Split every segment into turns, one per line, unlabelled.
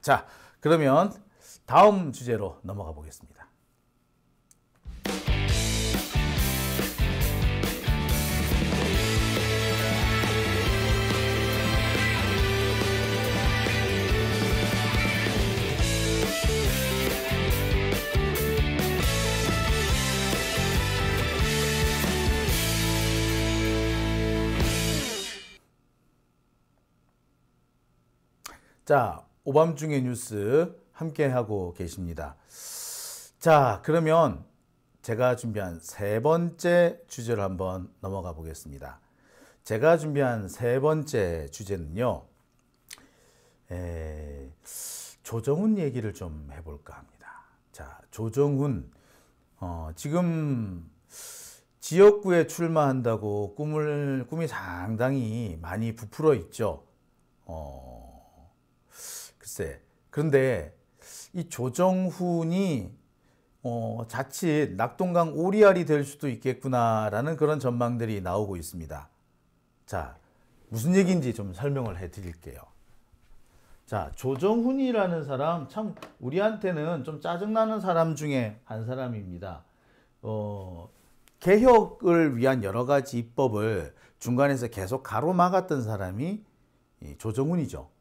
자, 그러면 다음 주제로 넘어가 보겠습니다. 자, 오밤중의 뉴스 함께하고 계십니다. 자, 그러면 제가 준비한 세 번째 주제로 한번 넘어가 보겠습니다. 제가 준비한 세 번째 주제는요, 조정훈 얘기를 좀 해볼까 합니다. 자, 조정훈, 지금 지역구에 출마한다고 꿈이 상당히 많이 부풀어 있죠. 글쎄, 그런데 이 조정훈이 자칫 낙동강 오리알이 될 수도 있겠구나라는 그런 전망들이 나오고 있습니다. 자, 무슨 얘기인지 좀 설명을 해 드릴게요. 자, 조정훈이라는 사람 참 우리한테는 좀 짜증나는 사람 중에 한 사람입니다. 개혁을 위한 여러 가지 입법을 중간에서 계속 가로막았던 사람이 조정훈이죠.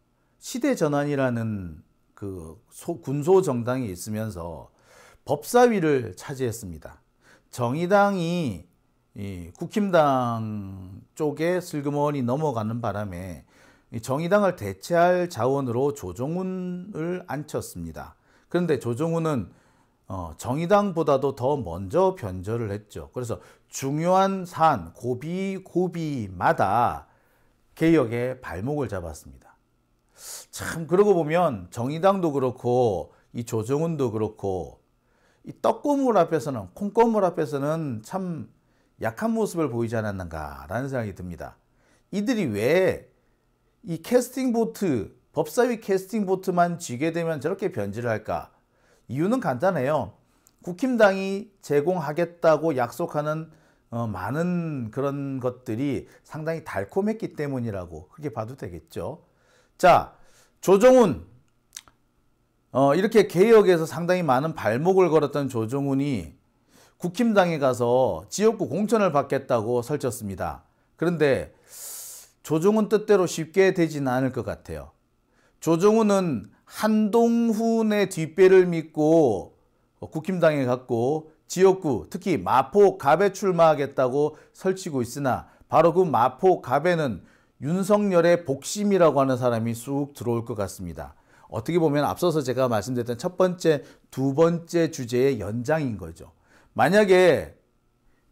시대전환이라는 그 군소 정당이 있으면서 법사위를 차지했습니다. 정의당이 국힘당 쪽에 슬그머니 넘어가는 바람에 정의당을 대체할 자원으로 조정훈을 앉혔습니다. 그런데 조정훈은 정의당보다도 더 먼저 변절을 했죠. 그래서 중요한 사안, 고비마다 개혁에 발목을 잡았습니다. 참, 그러고 보면 정의당도 그렇고 이 조정훈도 그렇고 이 떡고물 앞에서는, 콩고물 앞에서는 참 약한 모습을 보이지 않았는가라는 생각이 듭니다. 이들이 왜 이 캐스팅 보트, 법사위 캐스팅 보트만 쥐게 되면 저렇게 변질을 할까? 이유는 간단해요. 국힘당이 제공하겠다고 약속하는 많은 그런 것들이 상당히 달콤했기 때문이라고 그렇게 봐도 되겠죠. 자, 조정훈, 이렇게 개혁에서 상당히 많은 발목을 걸었던 조정훈이 국힘당에 가서 지역구 공천을 받겠다고 설쳤습니다. 그런데 조정훈 뜻대로 쉽게 되지는 않을 것 같아요. 조정훈은 한동훈의 뒷배를 믿고 국힘당에 갔고 지역구, 특히 마포 갑에 출마하겠다고 설치고 있으나 바로 그 마포 갑에는 윤석열의 복심이라고 하는 사람이 쑥 들어올 것 같습니다. 어떻게 보면 앞서서 제가 말씀드렸던 첫 번째, 두 번째 주제의 연장인 거죠. 만약에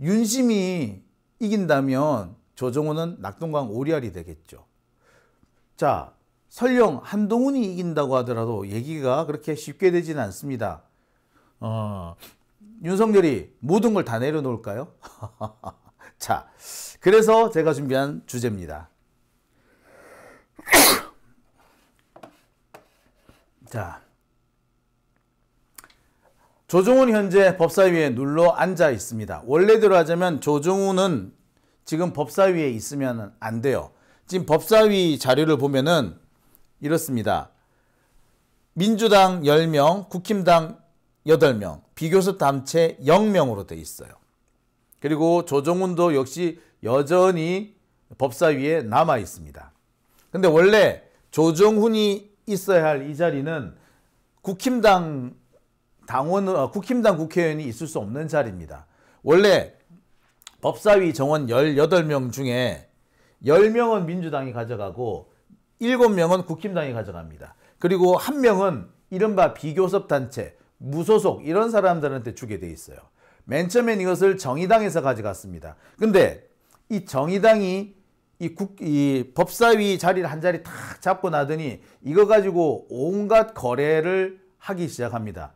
윤심이 이긴다면 조정훈은 낙동강 오리알이 되겠죠. 자, 설령 한동훈이 이긴다고 하더라도 얘기가 그렇게 쉽게 되지는 않습니다. 윤석열이 모든 걸 다 내려놓을까요? 자, 그래서 제가 준비한 주제입니다. 자, 조정훈 현재 법사위에 눌러 앉아 있습니다. 원래대로 하자면 조정훈은 지금 법사위에 있으면 안 돼요. 지금 법사위 자료를 보면은 이렇습니다. 민주당 10명, 국힘당 8명, 비교섭 단체 0명으로 돼 있어요. 그리고 조정훈도 역시 여전히 법사위에 남아 있습니다. 근데 원래 조정훈이 있어야 할 이 자리는 국힘당 국회의원이 있을 수 없는 자리입니다. 원래 법사위 정원 18명 중에 10명은 민주당이 가져가고 7명은 국힘당이 가져갑니다. 그리고 1명은 이른바 비교섭 단체, 무소속 이런 사람들한테 주게 돼 있어요. 맨 처음엔 이것을 정의당에서 가져갔습니다. 근데 이 정의당이 이 법사위 자리를 한 자리 탁 잡고 나더니 이거 가지고 온갖 거래를 하기 시작합니다.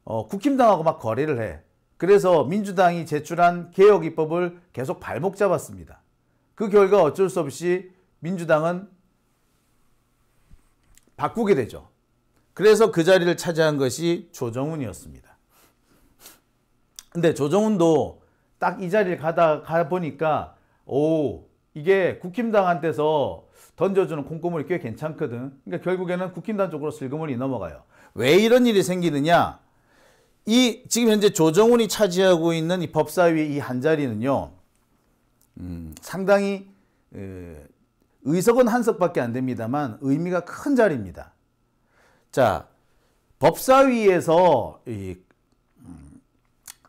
국힘당하고 막 거래를 해. 그래서 민주당이 제출한 개혁 입법을 계속 발목 잡았습니다. 그 결과 어쩔 수 없이 민주당은 바꾸게 되죠. 그래서 그 자리를 차지한 것이 조정훈이었습니다. 근데 조정훈도 딱 이 자리를 가 보니까 이게 국힘당한테서 던져주는 콩고물이 꽤 괜찮거든. 그러니까 결국에는 국힘당 쪽으로 슬그머니 넘어가요. 왜 이런 일이 생기느냐? 이 지금 현재 조정훈이 차지하고 있는 이 법사위 이 한 자리는요, 상당히 의석은 한 석밖에 안 됩니다만 의미가 큰 자리입니다. 자, 법사위에서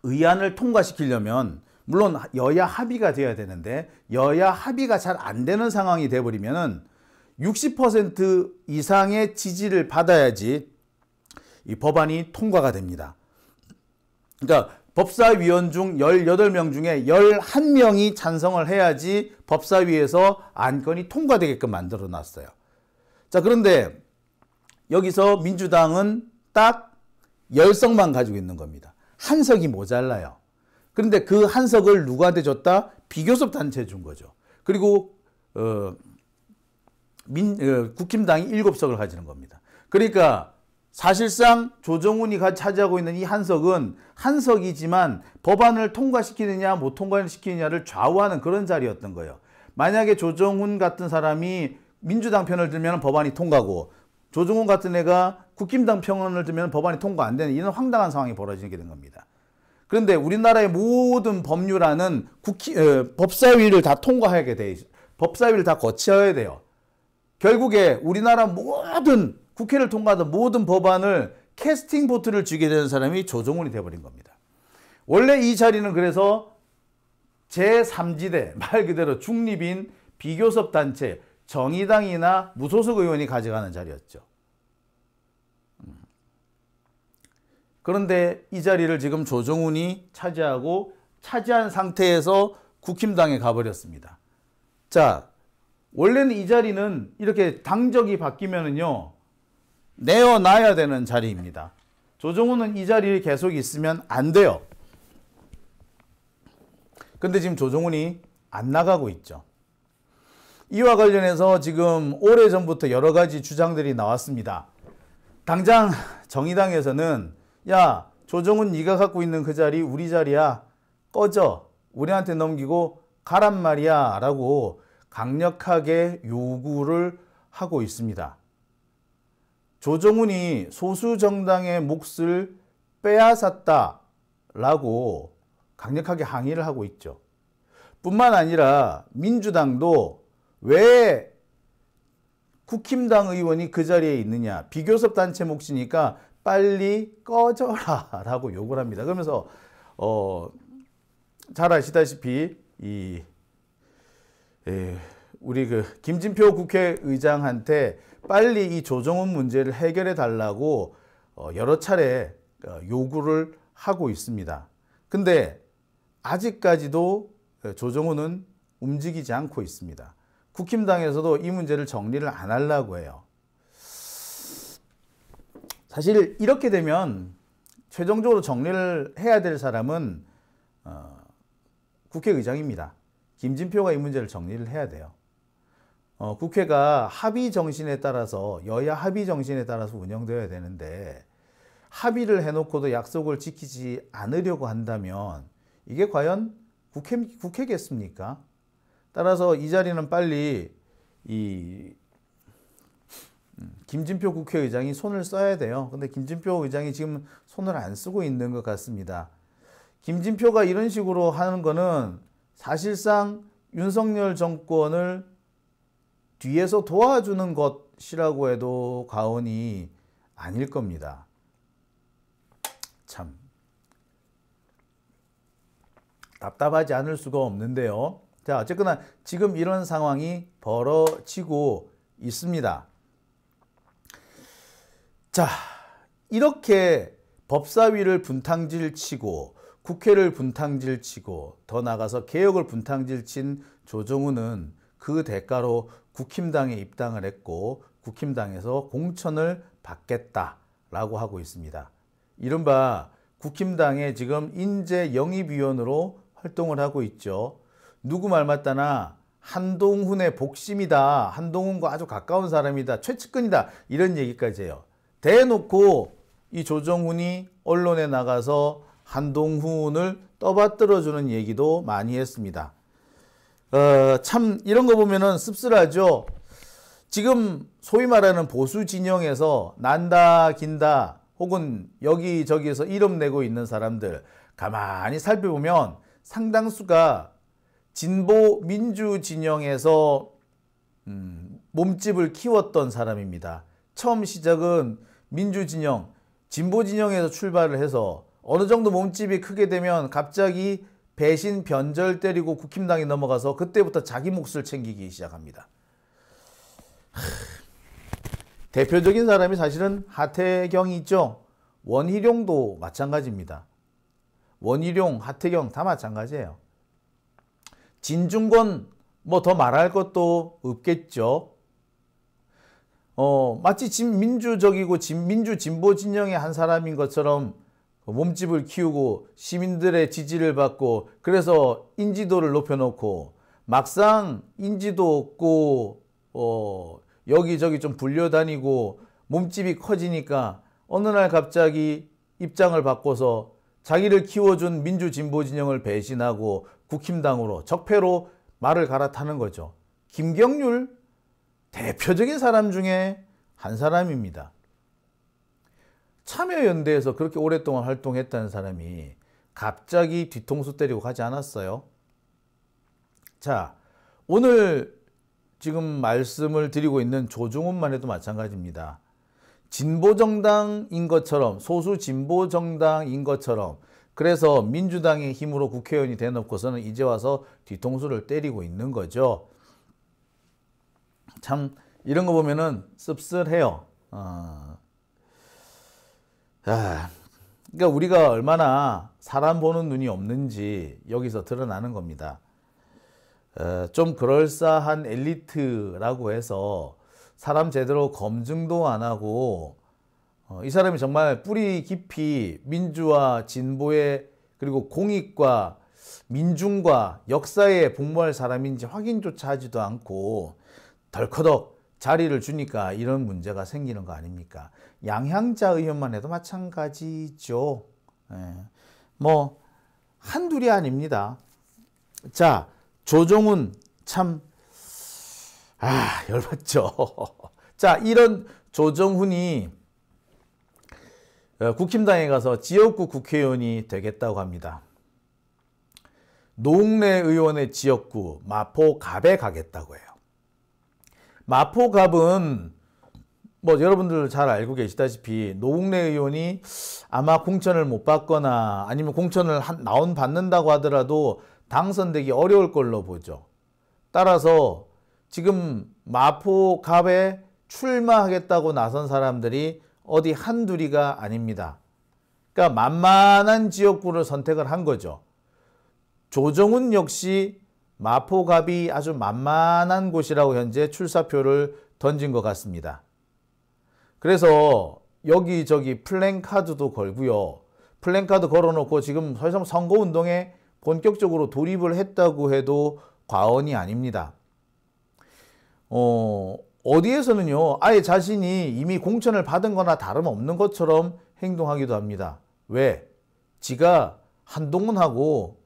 의안을 통과시키려면 물론 여야 합의가 되어야 되는데 여야 합의가 잘 안 되는 상황이 돼버리면은 60% 이상의 지지를 받아야지 이 법안이 통과가 됩니다. 그러니까 법사위원 중 18명 중에 11명이 찬성을 해야지 법사위에서 안건이 통과되게끔 만들어 놨어요. 자, 그런데 여기서 민주당은 딱 10석만 가지고 있는 겁니다. 한 석이 모자라요. 그런데 그 한 석을 누구한테 줬다? 비교섭 단체에 준 거죠. 그리고 국힘당이 7석을 가지는 겁니다. 그러니까 사실상 조정훈이 차지하고 있는 이 한 석은 한 석이지만 법안을 통과시키느냐 못 통과시키느냐를 좌우하는 그런 자리였던 거예요. 만약에 조정훈 같은 사람이 민주당 편을 들면 법안이 통과고 조정훈 같은 애가 국힘당 편을 들면 법안이 통과 안 되는 이런 황당한 상황이 벌어지게 된 겁니다. 그런데 우리나라의 모든 법률안은 법사위를 다 통과하게 돼 있어요. 법사위를 다 거쳐야 돼요. 결국에 우리나라 모든 국회를 통과하던 모든 법안을 캐스팅 보트를 쥐게 되는 사람이 조정훈이 돼버린 겁니다. 원래 이 자리는 그래서 제3지대 말 그대로 중립인 비교섭 단체 정의당이나 무소속 의원이 가져가는 자리였죠. 그런데 이 자리를 지금 조정훈이 차지한 상태에서 국힘당에 가버렸습니다. 자, 원래는 이 자리는 이렇게 당적이 바뀌면은요, 내어놔야 되는 자리입니다. 조정훈은 이 자리에 계속 있으면 안 돼요. 근데 지금 조정훈이 안 나가고 있죠. 이와 관련해서 지금 오래전부터 여러 가지 주장들이 나왔습니다. 당장 정의당에서는 야, 조정훈 네가 갖고 있는 그 자리 우리 자리야. 꺼져. 우리한테 넘기고 가란 말이야. 라고 강력하게 요구를 하고 있습니다. 조정훈이 소수 정당의 몫을 빼앗았다. 라고 강력하게 항의를 하고 있죠. 뿐만 아니라 민주당도 왜 국힘당 의원이 그 자리에 있느냐. 비교섭 단체 몫이니까 빨리 꺼져라 라고 요구를 합니다. 그러면서 잘 아시다시피 우리 김진표 국회의장한테 빨리 이 조정훈 문제를 해결해 달라고 여러 차례 요구를 하고 있습니다. 근데 아직까지도 조정훈은 움직이지 않고 있습니다. 국힘당에서도 이 문제를 정리를 안 하려고 해요. 사실 이렇게 되면 최종적으로 정리를 해야 될 사람은 국회의장입니다. 김진표가 이 문제를 정리를 해야 돼요. 국회가 합의 정신에 따라서 여야 합의 정신에 따라서 운영되어야 되는데 합의를 해놓고도 약속을 지키지 않으려고 한다면 이게 과연 국회겠습니까? 따라서 이 자리는 빨리 김진표 국회의장이 손을 써야 돼요. 근데 김진표 의장이 지금 손을 안 쓰고 있는 것 같습니다. 김진표가 이런 식으로 하는 거는 사실상 윤석열 정권을 뒤에서 도와주는 것이라고 해도 과언이 아닐 겁니다. 참 답답하지 않을 수가 없는데요. 자, 어쨌거나 지금 이런 상황이 벌어지고 있습니다. 자, 이렇게 법사위를 분탕질 치고 국회를 분탕질 치고 더 나아가서 개혁을 분탕질 친 조정훈은 그 대가로 국힘당에 입당을 했고 국힘당에서 공천을 받겠다라고 하고 있습니다. 이른바 국힘당의 지금 인재 영입위원으로 활동을 하고 있죠. 누구 말 맞다나 한동훈의 복심이다. 한동훈과 아주 가까운 사람이다. 최측근이다. 이런 얘기까지 해요. 대놓고 이 조정훈이 언론에 나가서 한동훈을 떠받들어주는 얘기도 많이 했습니다. 참 이런 거 보면은 씁쓸하죠. 지금 소위 말하는 보수 진영에서 난다 긴다 혹은 여기저기에서 이름 내고 있는 사람들 가만히 살펴보면 상당수가 진보 민주 진영에서 몸집을 키웠던 사람입니다. 처음 시작은 민주 진영, 진보 진영에서 출발을 해서 어느 정도 몸집이 크게 되면 갑자기 배신 변절 때리고 국힘당에 넘어가서 그때부터 자기 몫을 챙기기 시작합니다. 대표적인 사람이 사실은 하태경이 있죠. 원희룡도 마찬가지입니다. 원희룡, 하태경 다 마찬가지예요. 진중권 뭐 더 말할 것도 없겠죠. 마치 민주적이고 민주 진보 진영의 한 사람인 것처럼 몸집을 키우고 시민들의 지지를 받고 그래서 인지도를 높여놓고 막상 인지도 없고 여기저기 좀 불려다니고 몸집이 커지니까 어느 날 갑자기 입장을 바꿔서 자기를 키워준 민주 진보 진영을 배신하고 국힘당으로 적폐로 말을 갈아타는 거죠. 김경률 대표적인 사람 중에 한 사람입니다. 참여연대에서 그렇게 오랫동안 활동했다는 사람이 갑자기 뒤통수 때리고 가지 않았어요. 자, 오늘 지금 말씀을 드리고 있는 조중훈만 해도 마찬가지입니다. 진보정당인 것처럼, 소수 진보정당인 것처럼, 그래서 민주당의 힘으로 국회의원이 돼놓고서는 이제 와서 뒤통수를 때리고 있는 거죠. 참 이런 거 보면은 씁쓸해요. 그러니까 우리가 얼마나 사람 보는 눈이 없는지 여기서 드러나는 겁니다. 좀 그럴싸한 엘리트라고 해서 사람 제대로 검증도 안 하고 이 사람이 정말 뿌리 깊이 민주와 진보의 그리고 공익과 민중과 역사에 복무할 사람인지 확인조차 하지도 않고 덜커덕 자리를 주니까 이런 문제가 생기는 거 아닙니까? 양향자 의원만 해도 마찬가지죠. 뭐 한둘이 아닙니다. 자, 조정훈 참 열받죠. 자, 이런 조정훈이 국힘당에 가서 지역구 국회의원이 되겠다고 합니다. 노웅래 의원의 지역구 마포갑에 가겠다고 해요. 마포갑은 뭐 여러분들 잘 알고 계시다시피 노웅래 의원이 아마 공천을 못 받거나 아니면 공천을 받는다고 하더라도 당선되기 어려울 걸로 보죠. 따라서 지금 마포갑에 출마하겠다고 나선 사람들이 어디 한둘이가 아닙니다. 그러니까 만만한 지역구를 선택을 한 거죠. 조정훈 역시 마포갑이 아주 만만한 곳이라고 현재 출사표를 던진 것 같습니다. 그래서 여기저기 플랜카드도 걸고요. 플랜카드 걸어놓고 지금 사실상 선거운동에 본격적으로 돌입을 했다고 해도 과언이 아닙니다. 어디에서는요, 아예 자신이 이미 공천을 받은 거나 다름없는 것처럼 행동하기도 합니다. 왜? 지가 한동훈하고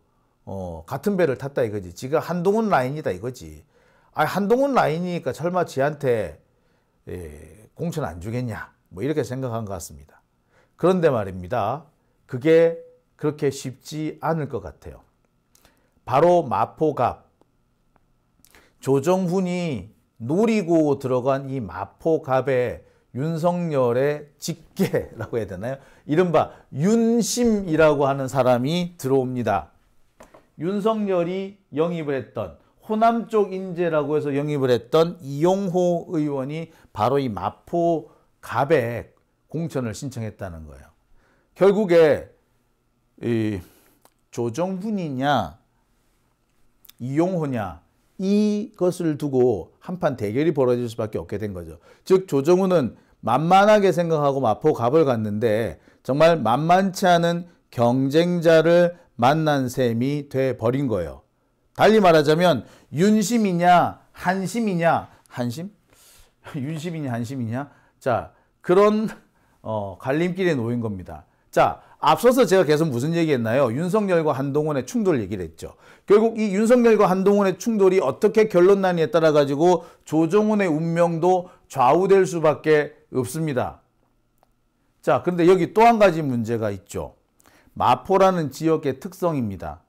같은 배를 탔다 이거지. 지가 한동훈 라인이다 이거지. 한동훈 라인이니까 설마 지한테 공천 안 주겠냐, 뭐 이렇게 생각한 것 같습니다. 그런데 말입니다, 그게 그렇게 쉽지 않을 것 같아요. 바로 마포갑, 조정훈이 노리고 들어간 이 마포갑에 윤석열의 직계라고 해야 되나요? 이른바 윤심이라고 하는 사람이 들어옵니다. 윤석열이 영입을 했던 호남 쪽 인재라고 해서 영입을 했던 이용호 의원이 바로 이 마포갑에 공천을 신청했다는 거예요. 결국에 이 조정훈이냐 이용호냐 이것을 두고 한판 대결이 벌어질 수밖에 없게 된 거죠. 즉 조정훈은 만만하게 생각하고 마포갑을 갔는데 정말 만만치 않은 경쟁자를 만난 셈이 돼버린 거예요. 달리 말하자면 윤심이냐 한심이냐, 한심? 윤심이냐 한심이냐? 자, 그런 갈림길에 놓인 겁니다. 자, 앞서서 제가 계속 무슨 얘기했나요? 윤석열과 한동훈의 충돌 얘기를 했죠. 결국 이 윤석열과 한동훈의 충돌이 어떻게 결론나느냐에 따라 가지고 조정훈의 운명도 좌우될 수밖에 없습니다. 자, 그런데 여기 또 한 가지 문제가 있죠. 마포라는 지역의 특성입니다.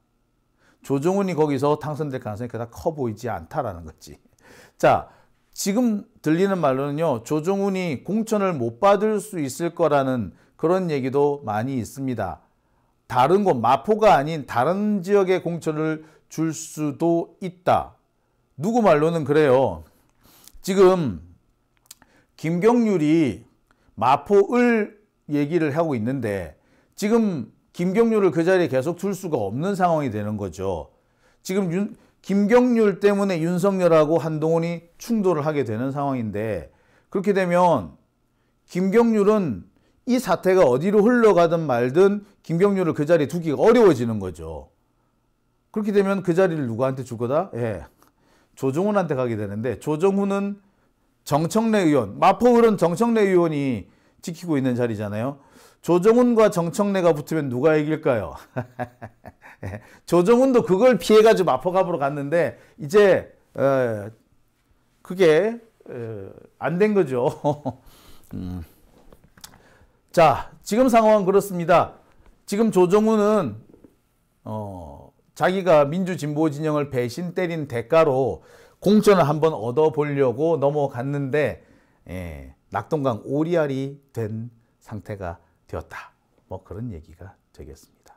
조정훈이 거기서 당선될 가능성이 그닥 커 보이지 않다라는 거지. 자, 지금 들리는 말로는요, 조정훈이 공천을 못 받을 수 있을 거라는 그런 얘기도 많이 있습니다. 다른 곳, 마포가 아닌 다른 지역에 공천을 줄 수도 있다. 누구 말로는 그래요. 지금 김경률이 마포을 얘기를 하고 있는데 지금 김경률을 그 자리에 계속 둘 수가 없는 상황이 되는 거죠. 지금 김경률 때문에 윤석열하고 한동훈이 충돌을 하게 되는 상황인데 그렇게 되면 김경률은 이 사태가 어디로 흘러가든 말든 김경률을 그 자리에 두기가 어려워지는 거죠. 그렇게 되면 그 자리를 누구한테 줄 거다? 예, 조정훈한테 가게 되는데 조정훈은 정청래 의원, 마포을은 정청래 의원이 지키고 있는 자리잖아요. 조정훈과 정청래가 붙으면 누가 이길까요? 조정훈도 그걸 피해가지고 마포갑으로 갔는데 이제 그게 안 된 거죠. 자, 지금 상황은 그렇습니다. 지금 조정훈은 자기가 민주진보 진영을 배신 때린 대가로 공천을 한번 얻어보려고 넘어갔는데 낙동강 오리알이 된 상태가 되었다. 뭐 그런 얘기가 되겠습니다.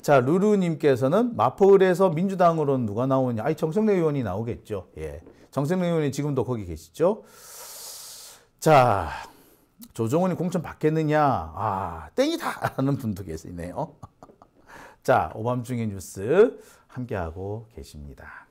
자, 루루님께서는 마포을에서 민주당으로는 누가 나오느냐? 아니, 정청래 의원이 나오겠죠. 예, 정청래 의원이 지금도 거기 계시죠. 자, 조정훈이 공천 받겠느냐? 아, 땡이다 하는 분도 계시네요. 자, 오밤중의 뉴스 함께하고 계십니다.